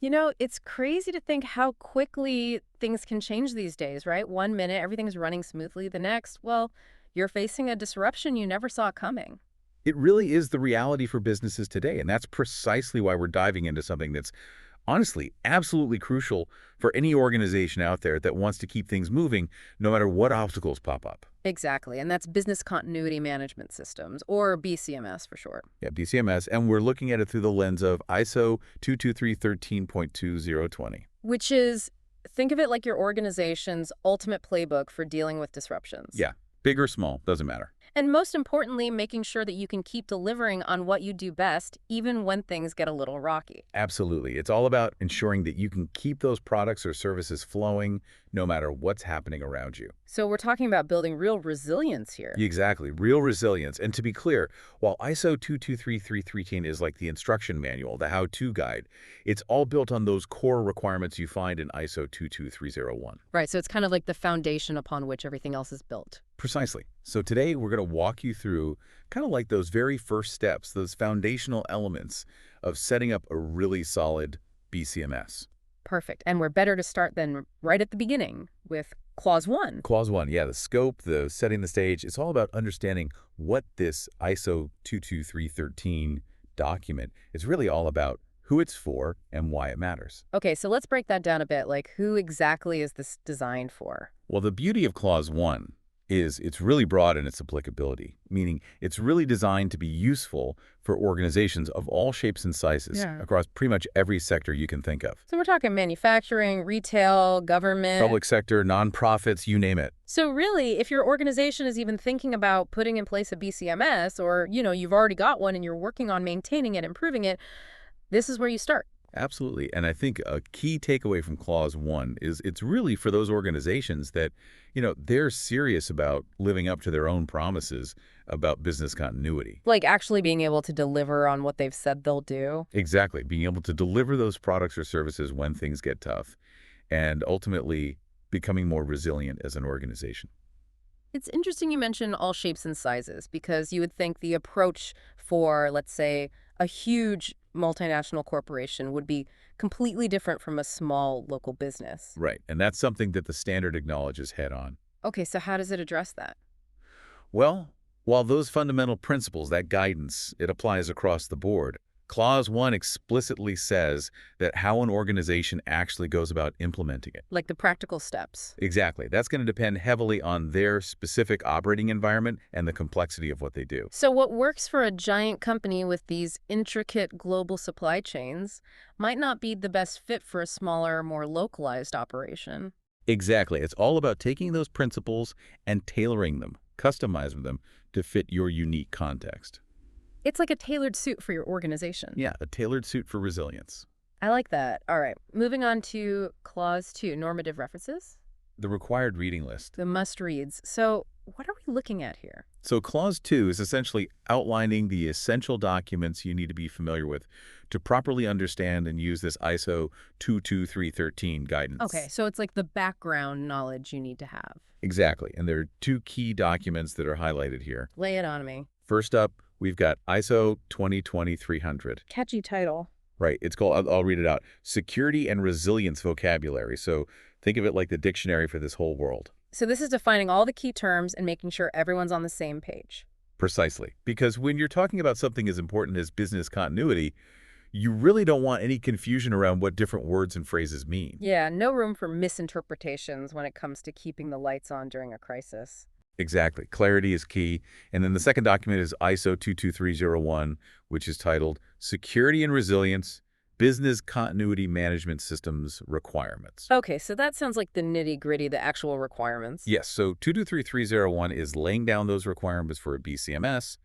You know, it's crazy to think how quickly things can change these days, right? One minute, everything's running smoothly. The next, well, you're facing a disruption you never saw coming. It really is the reality for businesses today, and that's precisely why we're diving into something that's honestly absolutely crucial for any organization out there that wants to keep things moving no matter what obstacles pop up. Exactly. And that's business continuity management systems, or BCMS for short. Yeah, DCMS, and we're looking at it through the lens of ISO 22313.2020. Which is, think of it like your organization's ultimate playbook for dealing with disruptions. Yeah, big or small, doesn't matter. And most importantly, making sure that you can keep delivering on what you do best, even when things get a little rocky. Absolutely. It's all about ensuring that you can keep those products or services flowing no matter what's happening around you. So we're talking about building real resilience here. Exactly. Real resilience. And to be clear, while ISO 22333 is like the instruction manual, the how-to guide, it's all built on those core requirements you find in ISO 22301. Right, so it's kind of like the foundation upon which everything else is built. Precisely. So today we're going to walk you through kind of like those very first steps, those foundational elements of setting up a really solid BCMS. Perfect. And we're better to start than right at the beginning with Clause 1. Clause 1, yeah, the scope, the setting the stage, it's all about understanding what this ISO 22313 document is really all about, who it's for, and why it matters. Okay, so let's break that down a bit. Like, who exactly is this designed for? Well, the beauty of Clause 1 is it's really broad in its applicability, meaning it's really designed to be useful for organizations of all shapes and sizes across pretty much every sector you can think of. So we're talking manufacturing, retail, government. Public sector, nonprofits, you name it. So really, if your organization is even thinking about putting in place a BCMS, or, you've already got one and you're working on maintaining it, improving it, this is where you start. Absolutely. And I think a key takeaway from Clause 1 is it's really for those organizations that, they're serious about living up to their own promises about business continuity. Like actually being able to deliver on what they've said they'll do. Exactly. Being able to deliver those products or services when things get tough and ultimately becoming more resilient as an organization. It's interesting you mention all shapes and sizes, because you would think the approach for, let's say, a huge multinational corporation would be completely different from a small local business. Right. And that's something that the standard acknowledges head on. Okay, so how does it address that? Well, while those fundamental principles, that guidance, it applies across the board, Clause 1 explicitly says that how an organization actually goes about implementing it. Like the practical steps. Exactly. That's going to depend heavily on their specific operating environment and the complexity of what they do. So what works for a giant company with these intricate global supply chains might not be the best fit for a smaller, more localized operation. Exactly. It's all about taking those principles and tailoring them, customizing them to fit your unique context. It's like a tailored suit for your organization. Yeah, a tailored suit for resilience. I like that. All right, moving on to Clause 2, normative references. The required reading list. The must-reads. So what are we looking at here? So Clause 2 is essentially outlining the essential documents you need to be familiar with to properly understand and use this ISO 22313 guidance. Okay, so it's like the background knowledge you need to have. Exactly, and there are two key documents that are highlighted here. Lay it on me. First up, we've got ISO 2020-300. Catchy title. Right. It's called, I'll read it out, Security and Resilience Vocabulary. So think of it like the dictionary for this whole world. So this is defining all the key terms and making sure everyone's on the same page. Precisely. Because when you're talking about something as important as business continuity, you really don't want any confusion around what different words and phrases mean. Yeah, no room for misinterpretations when it comes to keeping the lights on during a crisis. Exactly. Clarity is key. And then the second document is ISO 22301, which is titled Security and Resilience, Business Continuity Management Systems Requirements. Okay, so that sounds like the nitty-gritty, the actual requirements. Yes, so 223301 is laying down those requirements for a BCMS,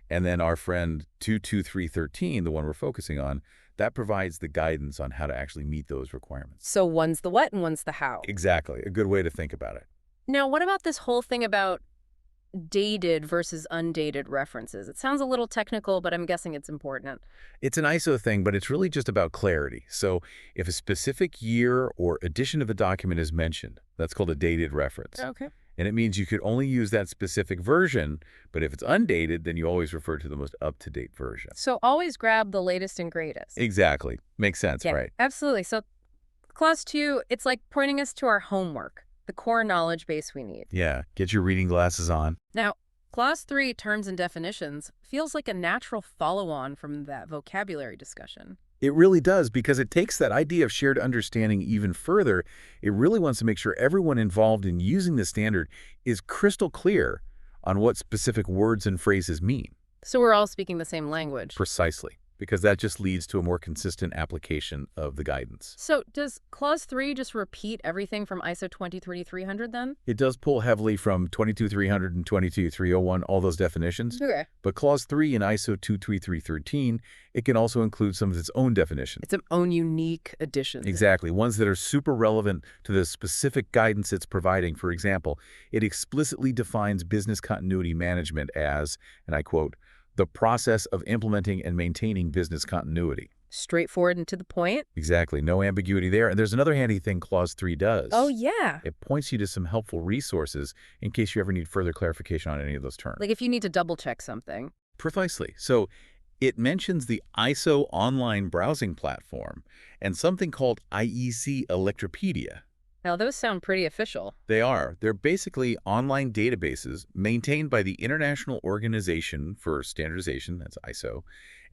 and then our friend 22313, the one we're focusing on, that provides the guidance on how to actually meet those requirements. So one's the what and one's the how. Exactly. A good way to think about it. Now, what about this whole thing about dated versus undated references? It sounds a little technical, but I'm guessing it's important. It's an ISO thing, but it's really just about clarity. So if a specific year or edition of a document is mentioned, that's called a dated reference. Okay. And it means you could only use that specific version, but if it's undated, then you always refer to the most up-to-date version. So always grab the latest and greatest. Exactly. Makes sense, Yeah, right? absolutely. So clause 2, it's like pointing us to our homework, the core knowledge base we need. Yeah, get your reading glasses on. Now, clause 3, terms and definitions, feels like a natural follow-on from that vocabulary discussion. It really does, because it takes that idea of shared understanding even further. It really wants to make sure everyone involved in using the standard is crystal clear on what specific words and phrases mean. So we're all speaking the same language. Precisely, because that just leads to a more consistent application of the guidance. So does clause 3 just repeat everything from ISO 23300 then? It does pull heavily from 22300 and 22301, all those definitions. Okay. But clause 3 in ISO 23313, it can also include some of its own definitions. Its own unique additions. Exactly, ones that are super relevant to the specific guidance it's providing. For example, it explicitly defines business continuity management as, and I quote, the process of implementing and maintaining business continuity. Straightforward and to the point. Exactly, no ambiguity there. And there's another handy thing clause 3 does. Oh, yeah. It points you to some helpful resources in case you ever need further clarification on any of those terms. Like if you need to double check something. Precisely. So it mentions the ISO online browsing platform and something called IEC Electropedia. Now, those sound pretty official. They are. They're basically online databases maintained by the International Organization for Standardization, that's ISO,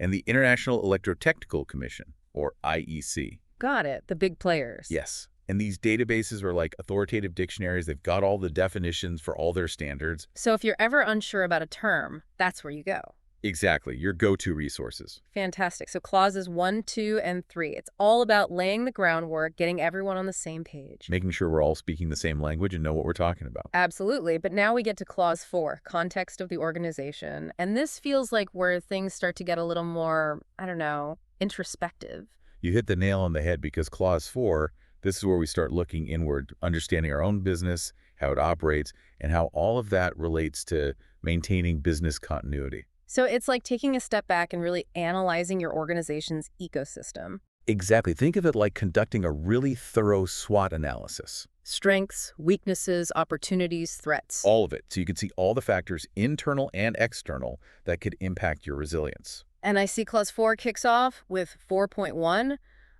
and the International Electrotechnical Commission, or IEC. Got it. The big players. Yes. And these databases are like authoritative dictionaries. They've got all the definitions for all their standards. So if you're ever unsure about a term, that's where you go. Exactly. Your go-to resources. Fantastic. So clauses 1, 2, and 3. It's all about laying the groundwork, getting everyone on the same page. Making sure we're all speaking the same language and know what we're talking about. Absolutely. But now we get to clause 4, context of the organization. And this feels like where things start to get a little more, I don't know, introspective. You hit the nail on the head, because clause 4, this is where we start looking inward, understanding our own business, how it operates, and how all of that relates to maintaining business continuity. So it's like taking a step back and really analyzing your organization's ecosystem. Exactly. Think of it like conducting a really thorough SWOT analysis. Strengths, weaknesses, opportunities, threats. All of it. So you can see all the factors, internal and external, that could impact your resilience. And I see clause 4 kicks off with 4.1,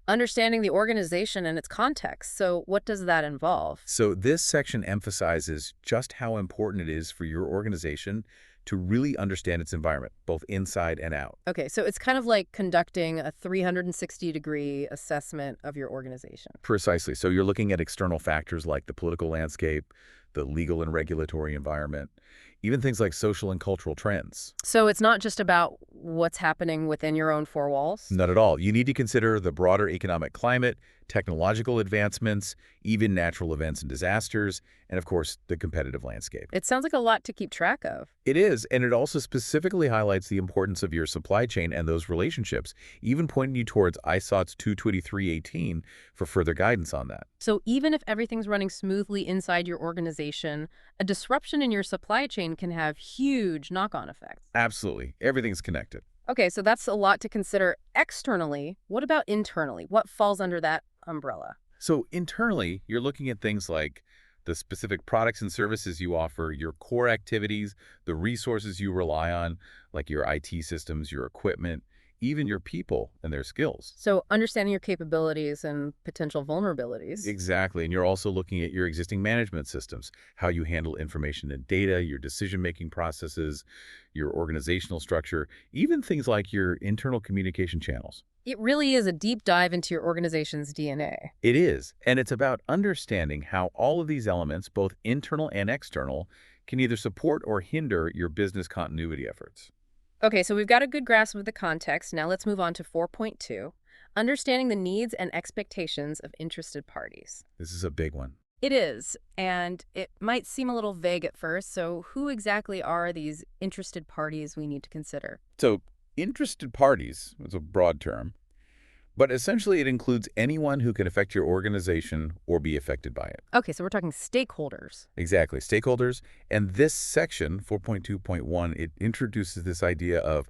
understanding the organization and its context. So what does that involve? So this section emphasizes just how important it is for your organization to really understand its environment, both inside and out. Okay, so it's kind of like conducting a 360-degree assessment of your organization. Precisely. So you're looking at external factors like the political landscape, the legal and regulatory environment, even things like social and cultural trends. So it's not just about what's happening within your own four walls? Not at all. You need to consider the broader economic climate, technological advancements, even natural events and disasters, and of course, the competitive landscape. It sounds like a lot to keep track of. It is, and it also specifically highlights the importance of your supply chain and those relationships, even pointing you towards ISOT's 22318 for further guidance on that. So even if everything's running smoothly inside your organization, a disruption in your supply chain can have huge knock-on effects. Absolutely. Everything's connected. Okay, so that's a lot to consider externally. What about internally? What falls under that umbrella? So internally, you're looking at things like the specific products and services you offer, your core activities, the resources you rely on, like your IT systems, your equipment, even your people and their skills. So understanding your capabilities and potential vulnerabilities. Exactly. And you're also looking at your existing management systems, how you handle information and data, your decision-making processes, your organizational structure, even things like your internal communication channels. It really is a deep dive into your organization's DNA. It is. And it's about understanding how all of these elements, both internal and external, can either support or hinder your business continuity efforts. Okay, so we've got a good grasp of the context. Now let's move on to 4.2, understanding the needs and expectations of interested parties. This is a big one. It is, and it might seem a little vague at first, so who exactly are these interested parties we need to consider? So interested parties is a broad term, but essentially it includes anyone who can affect your organization or be affected by it. Okay, so we're talking stakeholders. Exactly, stakeholders. And this section, 4.2.1, it introduces this idea of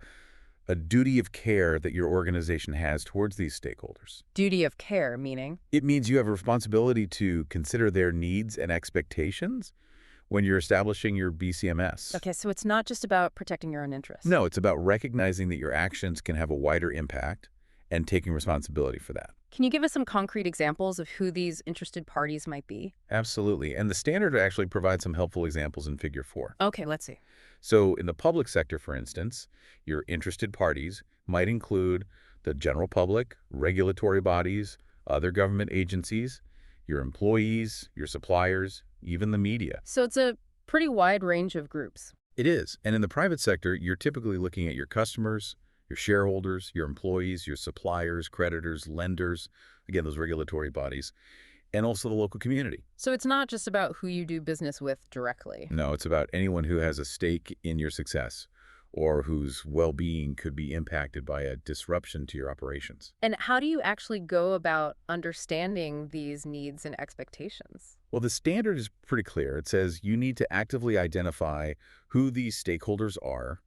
a duty of care that your organization has towards these stakeholders. Duty of care, meaning? It means you have a responsibility to consider their needs and expectations when you're establishing your BCMS. Okay, so it's not just about protecting your own interests. No, it's about recognizing that your actions can have a wider impact and taking responsibility for that. Can you give us some concrete examples of who these interested parties might be? Absolutely. And the standard actually provides some helpful examples in Figure 4. Okay, let's see. So in the public sector, for instance, your interested parties might include the general public, regulatory bodies, other government agencies, your employees, your suppliers, even the media. So it's a pretty wide range of groups. It is. And in the private sector, you're typically looking at your customers, your shareholders, your employees, your suppliers, creditors, lenders, again, those regulatory bodies, and also the local community. So it's not just about who you do business with directly. No, it's about anyone who has a stake in your success or whose well-being could be impacted by a disruption to your operations. And how do you actually go about understanding these needs and expectations? Well, the standard is pretty clear. It says you need to actively identify who these stakeholders are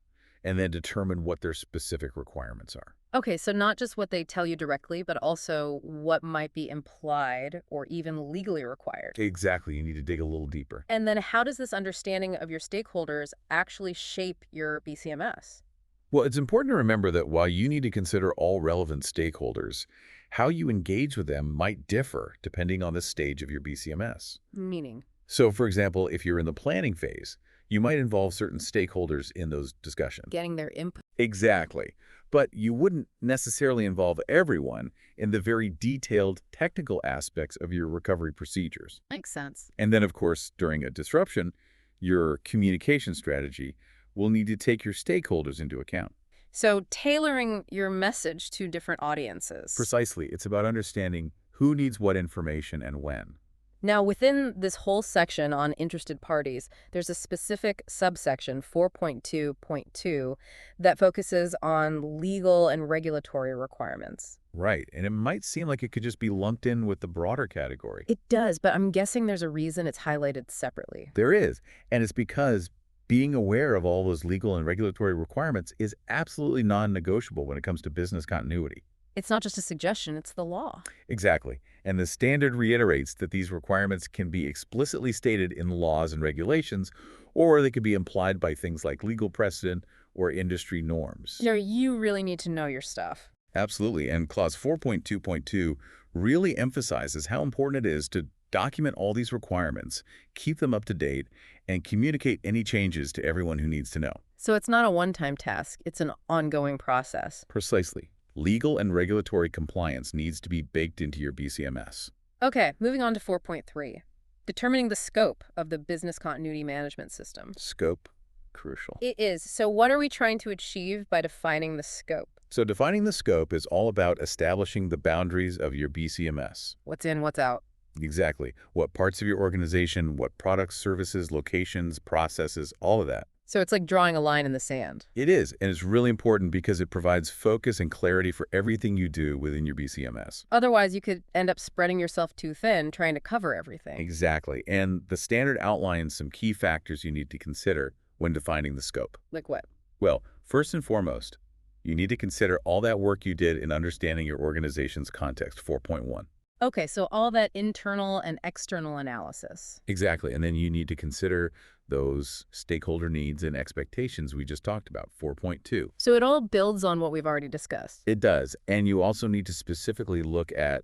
and then determine what their specific requirements are. Okay, so not just what they tell you directly, but also what might be implied or even legally required. Exactly. You need to dig a little deeper. And then how does this understanding of your stakeholders actually shape your BCMS? Well, it's important to remember that while you need to consider all relevant stakeholders, how you engage with them might differ depending on the stage of your BCMS. Meaning? So, for example, if you're in the planning phase, you might involve certain stakeholders in those discussions. Getting their input. Exactly. But you wouldn't necessarily involve everyone in the very detailed technical aspects of your recovery procedures. Makes sense. And then, of course, during a disruption, your communication strategy will need to take your stakeholders into account. So tailoring your message to different audiences. Precisely. It's about understanding who needs what information and when. Now, within this whole section on interested parties, there's a specific subsection, 4.2.2, that focuses on legal and regulatory requirements. Right. And it might seem like it could just be lumped in with the broader category. It does, but I'm guessing there's a reason it's highlighted separately. There is. And it's because being aware of all those legal and regulatory requirements is absolutely non-negotiable when it comes to business continuity. It's not just a suggestion, it's the law. Exactly. And the standard reiterates that these requirements can be explicitly stated in laws and regulations, or they could be implied by things like legal precedent or industry norms. You really need to know your stuff. Absolutely. And Clause 4.2.2 really emphasizes how important it is to document all these requirements, keep them up to date, and communicate any changes to everyone who needs to know. So it's not a one-time task, it's an ongoing process. Precisely. Legal and regulatory compliance needs to be baked into your BCMS. Okay, moving on to 4.3. Determining the scope of the business continuity management system. Scope, crucial. It is. So what are we trying to achieve by defining the scope? So defining the scope is all about establishing the boundaries of your BCMS. What's in, what's out? Exactly. What parts of your organization, what products, services, locations, processes, all of that. So it's like drawing a line in the sand. It is, and it's really important because it provides focus and clarity for everything you do within your BCMS. Otherwise, you could end up spreading yourself too thin trying to cover everything. Exactly. And the standard outlines some key factors you need to consider when defining the scope. Like what? Well, first and foremost, you need to consider all that work you did in understanding your organization's context, 4.1. Okay, so all that internal and external analysis. Exactly. And then you need to consider those stakeholder needs and expectations we just talked about, 4.2. So it all builds on what we've already discussed. It does. And you also need to specifically look at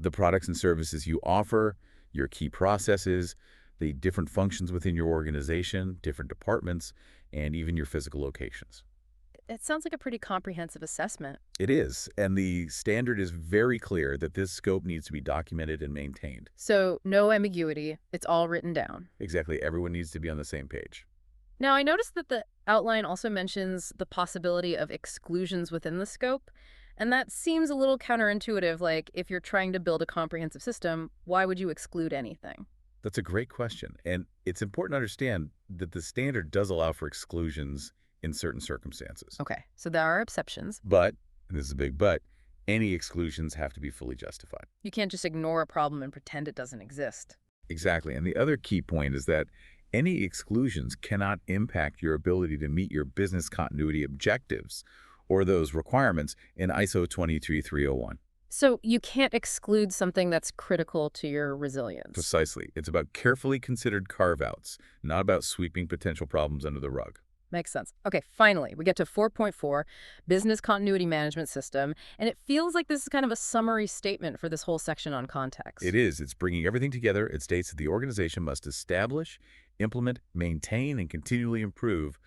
the products and services you offer, your key processes, the different functions within your organization, different departments, and even your physical locations. It sounds like a pretty comprehensive assessment. It is, and the standard is very clear that this scope needs to be documented and maintained. So no ambiguity, it's all written down. Exactly, everyone needs to be on the same page. Now, I noticed that the outline also mentions the possibility of exclusions within the scope, and that seems a little counterintuitive, like if you're trying to build a comprehensive system, why would you exclude anything? That's a great question, and it's important to understand that the standard does allow for exclusions in certain circumstances. Okay, so there are exceptions. But, and this is a big but, any exclusions have to be fully justified. You can't just ignore a problem and pretend it doesn't exist. Exactly. And the other key point is that any exclusions cannot impact your ability to meet your business continuity objectives or those requirements in ISO 23301. So you can't exclude something that's critical to your resilience. Precisely. It's about carefully considered carve-outs, not about sweeping potential problems under the rug. Makes sense. Okay, finally, we get to 4.4, Business Continuity Management System, and it feels like this is kind of a summary statement for this whole section on It context. is. It's bringing everything together. It states that the organization must establish, implement, maintain, and continually improve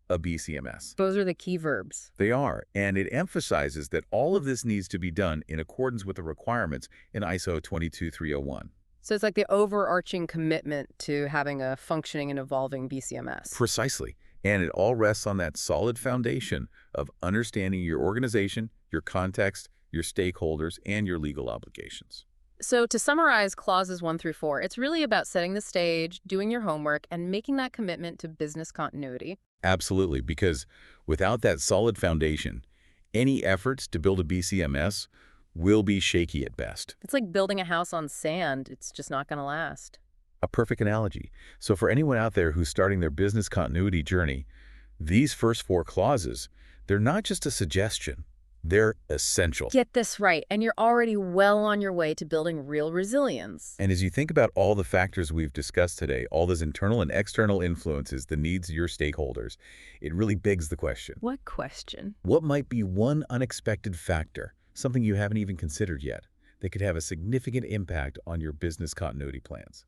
a BCMS. Those are the key verbs. They are, and it emphasizes that all of this needs to be done in accordance with the requirements in ISO 22301. So it's like the overarching commitment to having a functioning and evolving BCMS. Precisely. And it all rests on that solid foundation of understanding your organization, your context, your stakeholders, and your legal obligations. So to summarize clauses 1 through 4, it's really about setting the stage, doing your homework, and making that commitment to business continuity. Absolutely, because without that solid foundation, any efforts to build a BCMS will be shaky at best. It's like building a house on sand. It's just not going to last. A perfect analogy. So for anyone out there who's starting their business continuity journey, these first four clauses, they're not just a suggestion, they're essential. Get this right, and you're already well on your way to building real resilience. And as you think about all the factors we've discussed today, all those internal and external influences, the needs of your stakeholders, it really begs the question, What question? what might be one unexpected factor, something you haven't even considered yet, that could have a significant impact on your business continuity plans?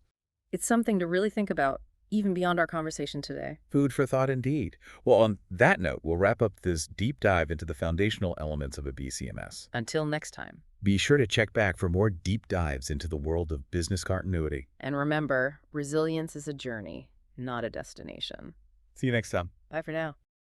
It's something to really think about, even beyond our conversation today. Food for thought indeed. Well, on that note, we'll wrap up this deep dive into the foundational elements of a BCMS. Until next time. Be sure to check back for more deep dives into the world of business continuity. And remember, resilience is a journey, not a destination. See you next time. Bye for now.